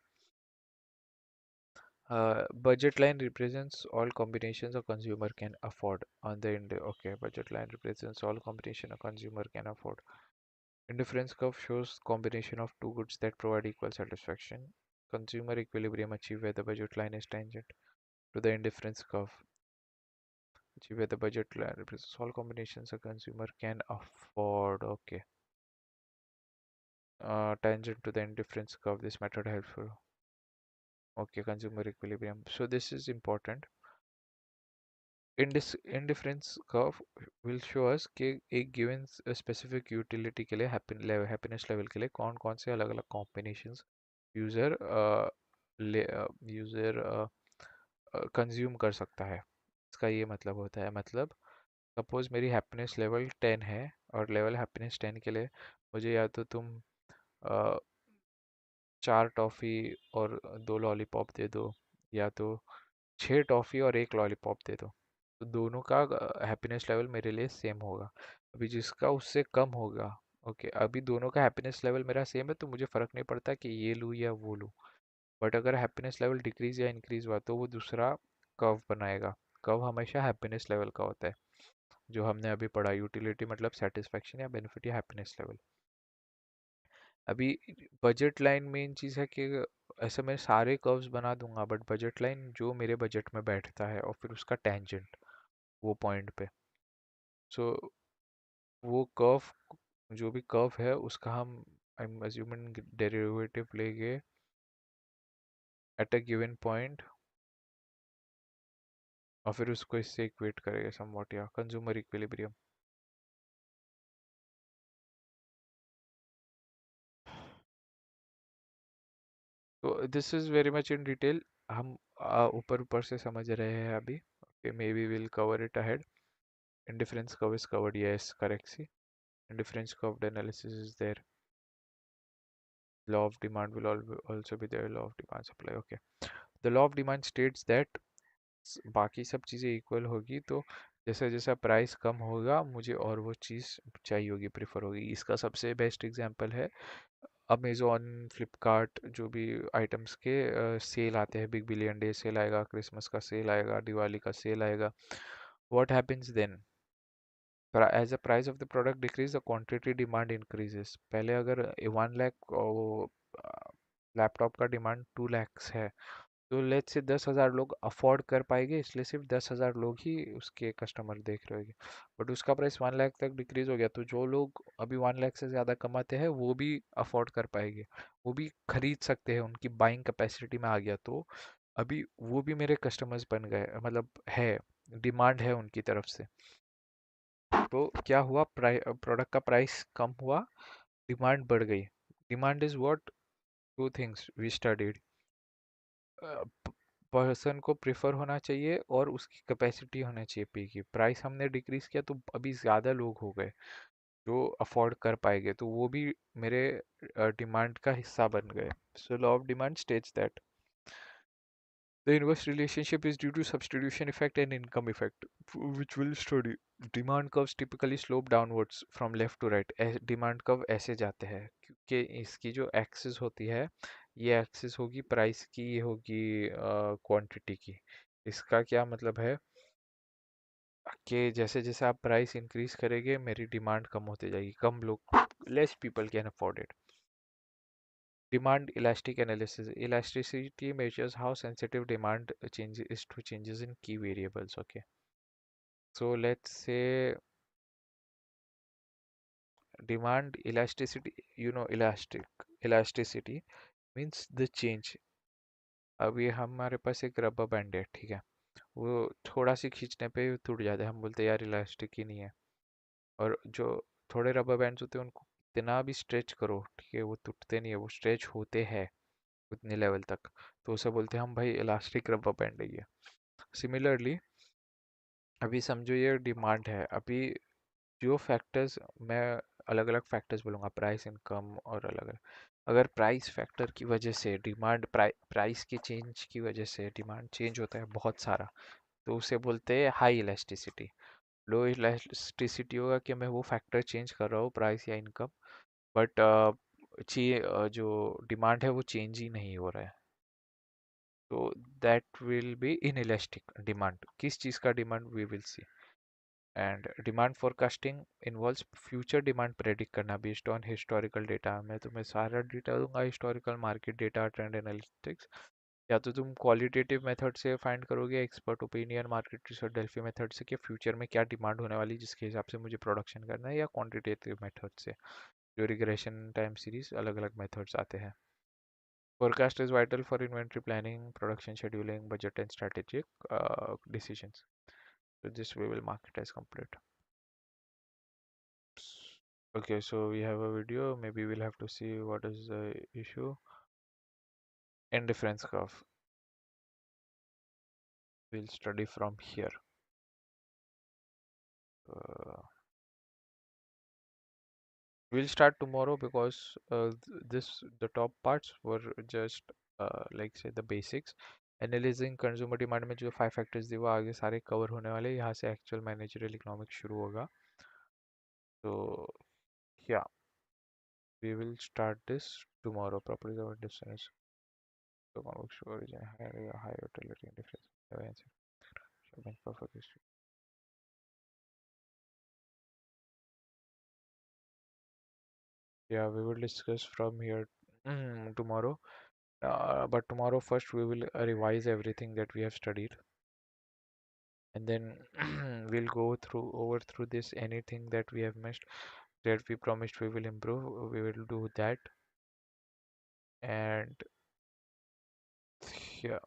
Budget line represents all combinations a consumer can afford on the end. Okay, budget line represents all combination a consumer can afford. Indifference curve shows combination of two goods that provide equal satisfaction. Consumer equilibrium achieved where the budget line is tangent to the indifference curve. Achieved where the budget line represents all combinations a consumer can afford. Okay. Tangent to the indifference curve. This method helpful. Okay, consumer equilibrium. So this is important. Indifference curve will show us कि एक given specific utility के लिए happiness level के लिए कौन कौन से अलग अलग combinations user यूज़र कंज्यूम कर सकता है. इसका ये मतलब होता है, मतलब सपोज मेरी हैप्पीनेस लेवल 10 है, और लेवल हैप्पीनेस 10 के लिए मुझे या तो तुम 4 टॉफ़ी और 2 लॉलीपॉप दे दो, या तो 6 टॉफ़ी और 1 लॉलीपॉप दे दो, तो दोनों का हैप्पीनेस लेवल मेरे लिए सेम होगा. अभी जिसका उससे कम होगा, ओके, अभी दोनों का हैप्पीनेस लेवल मेरा सेम है तो मुझे फ़र्क नहीं पड़ता कि ये लूँ या वो लूँ. बट अगर हैप्पीनेस लेवल डिक्रीज या इंक्रीज हुआ तो वो दूसरा कर्व बनाएगा. कर्व हमेशा हैप्पीनेस लेवल का होता है, जो हमने अभी पढ़ा. यूटिलिटी मतलब सेटिस्फेक्शन या बेनिफिट या हैप्पीनेस लेवल. अभी बजट लाइन मेन चीज़ है कि ऐसे मैं सारे कर्व्स बना दूंगा, बट बजट लाइन जो मेरे बजट में बैठता है और फिर उसका टेंजेंट वो पॉइंट पे. सो वो कर्व, जो भी कर्व है उसका हम आई एम अज्यूमिंग डेरिवेटिव लेंगे एट अ गिवन पॉइंट, और फिर उसको इससे इक्वेट करेंगे समवॉट, या कंज्यूमर इक्विलिब्रियम. तो this is very much in detail. हम ऊपर ऊपर से समझ रहे हैं अभी. Okay, may be will cover it ahead. Indifference curve is covered, yes, correct. See, indifference curve analysis is there. Law of demand will also be there. Law of demand supply. Okay, the law of demand states that बाकी सब चीज़ें equal होगी, तो जैसा जैसा price कम होगा मुझे और वो चीज़ चाहिए होगी, प्रेफर होगी. इसका सबसे बेस्ट एग्जांपल है अमेज़ॉन, फ्लिपकार्ट, जो भी आइटम्स के सेल आते हैं. बिग बिलियन डे सेल आएगा, क्रिसमस का सेल आएगा, दिवाली का सेल आएगा. What happens then? As the price of the product decrease, the quantity demand increases. पहले अगर 1 लाख लैपटॉप का डिमांड 2 lakhs है, तो लेट्स से 10,000 लोग अफोर्ड कर पाएंगे, इसलिए सिर्फ 10,000 लोग ही उसके कस्टमर देख रहे होंगे. बट उसका प्राइस 1 लाख तक डिक्रीज हो गया, तो जो लोग अभी 1 लाख से ज़्यादा कमाते हैं वो भी अफोर्ड कर पाएंगे, वो भी खरीद सकते हैं, उनकी बाइंग कैपेसिटी में आ गया. तो अभी वो भी मेरे कस्टमर्स बन गए, मतलब है, डिमांड है उनकी तरफ से। तो क्या हुआ, प्रोडक्ट का प्राइस कम हुआ, डिमांड बढ़ गई। Demand is what, two things we studied, person को प्रेफर होना चाहिए और उसकी कैपेसिटी होना चाहिए पे की। प्राइस हमने डिक्रीज किया तो अभी ज़्यादा लोग हो गए जो अफोर्ड कर पाएंगे, तो वो भी मेरे डिमांड का हिस्सा बन गए। So law of demand states that the inverse relationship is due to substitution effect and income effect, which we'll study. Demand curves typically slope downwards from left to right. Demand curve ऐसे जाते हैं क्योंकि इसकी जो axis होती है, ये axis होगी प्राइस की, ये होगी क्वांटिटी की। इसका क्या मतलब है कि जैसे जैसे आप प्राइस इंक्रीज करेंगे मेरी डिमांड कम होती जाएगी, कम लोग, less people can afford it. Demand elastic analysis. Elasticity measures how sensitive demand change is to changes in key variables. Okay. So let's say demand elasticity, elasticity means the change. अभी हमारे पास एक rubber band है, ठीक है, वो थोड़ा सी खींचने पे टूट जाता है, हम बोलते हैं यार इलास्टिक ही नहीं है। और जो थोड़े रबर बैंड्स होते हैं उनको कितना भी स्ट्रेच करो, ठीक है, वो टूटते नहीं है, वो स्ट्रेच होते हैं उतने लेवल तक, तो उसे बोलते हैं हम भाई इलास्टिक रबर बैंड है ये। सिमिलरली अभी समझो ये डिमांड है, अभी जो फैक्टर्स मैं अलग अलग फैक्टर्स बोलूँगा, प्राइस, इनकम और अलग अलग, अगर प्राइस फैक्टर की वजह से डिमांड, प्राइस के चेंज की वजह से डिमांड चेंज होता है बहुत सारा, तो उसे बोलते हैं हाई इलास्टिसिटी। लो इलास्टिसिटी होगा कि मैं वो फैक्टर चेंज कर रहा हूँ, प्राइस या इनकम, बट जो डिमांड है वो चेंज ही नहीं हो रहा है, तो that will be inelastic demand. किस चीज़ का demand, we will see. And demand forecasting involves future demand predict करना बेस्ड ऑन हिस्टोरिकल डेटा। मैं तुम्हें सारा डेटा दूंगा, historical market data, trend analytics, या तो तुम क्वालिटेटिव मेथड से फाइंड करोगे, expert opinion, market research, Delphi method से, कि फ्यूचर में क्या डिमांड होने वाली जिसके हिसाब से मुझे प्रोडक्शन करना है, या क्वांटिटेटिव मेथड से, जो रिग्रेशन टाइम सीरीज, अलग अलग मेथड्स आते हैं। Forecast is vital for inventory planning, production scheduling, budget and strategic decisions. So this we will mark it as complete. Okay, so we have a video. Maybe we'll have to see what is the issue. Indifference curve. We'll study from here. Uh, we'll start tomorrow because the top parts were just like say the basics. Analyzing consumer demand में जो 5 factors थे वो आगे सारे cover होने वाले, यहाँ से actual managerial economics शुरू होगा। So yeah, we will start this tomorrow. Properties of distance. So economics origin, high utility difference. Showing perfect history. Yeah, we will discuss from here tomorrow. But tomorrow first we will revise everything that we have studied, and then we'll go through this, anything that we have missed that we promised we will improve, we will do that. And yeah,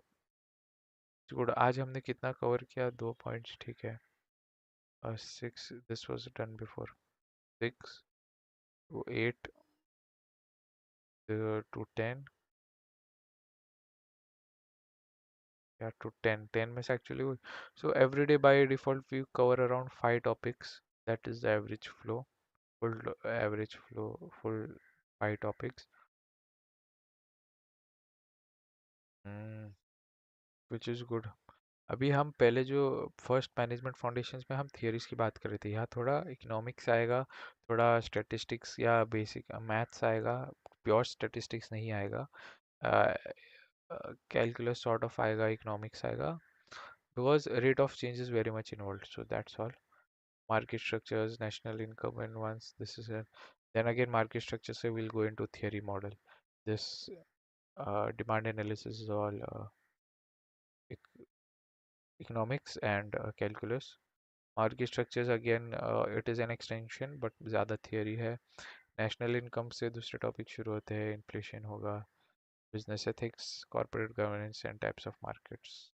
good. आज हमने कितना cover किया, 2 points, ठीक है। 6, this was done before, 6 to 8 to 10, yeah, to 10 means actually so every day by default we cover around 5 topics. That is the average flow, full 5 topics. Hmm, which is good. अभी हम पहले जो first management foundations में हम theories की बात कर रहे थे, यहाँ थोड़ा इकोनॉमिक्स आएगा, थोड़ा स्टैटिस्टिक्स या बेसिक मैथ्स आएगा, प्योर स्टैटिस्टिक्स नहीं आएगा, कैलकुलस सॉर्ट ऑफ आएगा, इकोनॉमिक्स आएगा, because rate of change is very much involved. So that's all. Market structures, national income, and once this is a, then again market structures, so we'll go into theory model. This demand analysis is all economics and calculus. Market structures again, it is an extension but ज़्यादा theory है. National income से दूसरे topic शुरू होते हैं, inflation होगा, business ethics, corporate governance, and types of markets.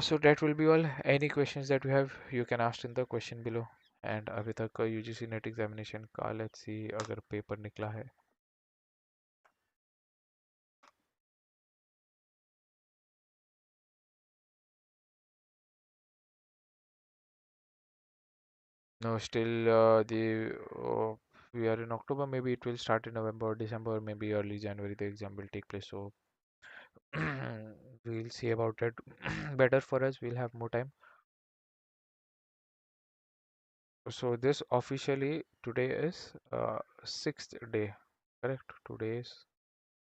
So that will be all. Any questions that you have, you can ask in the question below. And अभी तक UGC net examination का let's see अगर paper निकला है. No, still we are in October. Maybe it will start in November or December, or maybe early January. The exam will take place. So we'll see about it. Better for us. We'll have more time. So this officially today is sixth day. Correct. Today is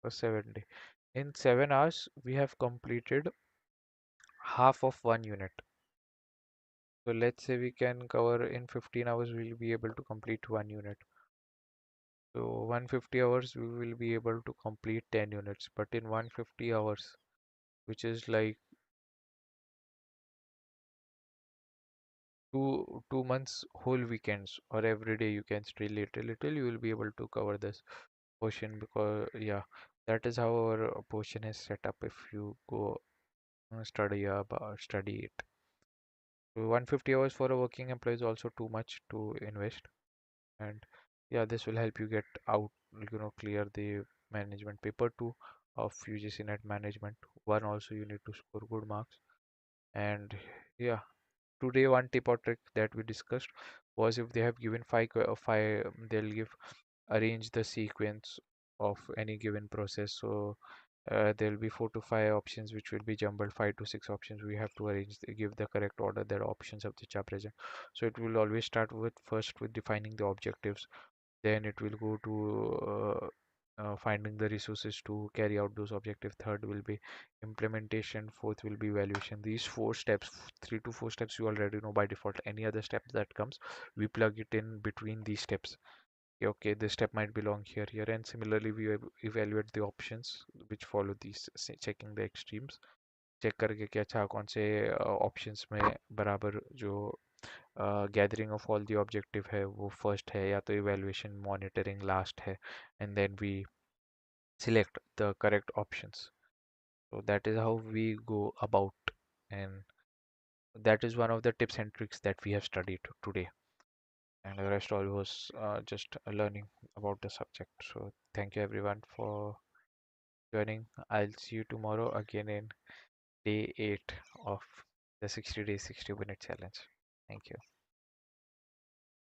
a 7th day. In 7 hours, we have completed half of one unit. So let's say we can cover in 15 hours, we'll be able to complete one unit. So 150 hours, we will be able to complete 10 units. But in 150 hours, which is like two months whole weekends or every day, you can still little, you will be able to cover this portion because yeah, that is how our portion is set up if you go study it. So 150 hours for a working employee is also too much to invest. And yeah, this will help you get out, clear the management paper 2 of UGC NET Management. One also you need to score good marks. And yeah, today one tip or trick that we discussed was if they have given five, they'll give arrange the sequence of any given process. So there'll be 4 to 5 options which will be jumbled, 5 to 6 options. We have to give the correct order that options of which are present. So it will always start with first with defining the objectives, then it will go to finding the resources to carry out those objectives. Third will be implementation. Fourth will be evaluation. These 4 steps, 3 to 4 steps, you already know by default. Any other step that comes, we plug it in between these steps. Okay, this step might belong here, and similarly we evaluate the options which follow these, checking the extremes. Check करके कि अच्छा कौन से options में बराबर जो gathering of all the objective है वो फर्स्ट है, या तो इवेल्युएशन मॉनिटरिंग लास्ट है, and then we select the correct options. So that is how we go about, and that is one of the tips and tricks that we have studied today, and the rest all was just learning about the subject. So thank you everyone for joining. I'll see you tomorrow again in day 8 of the 60 days 60 minute challenge. Thank you.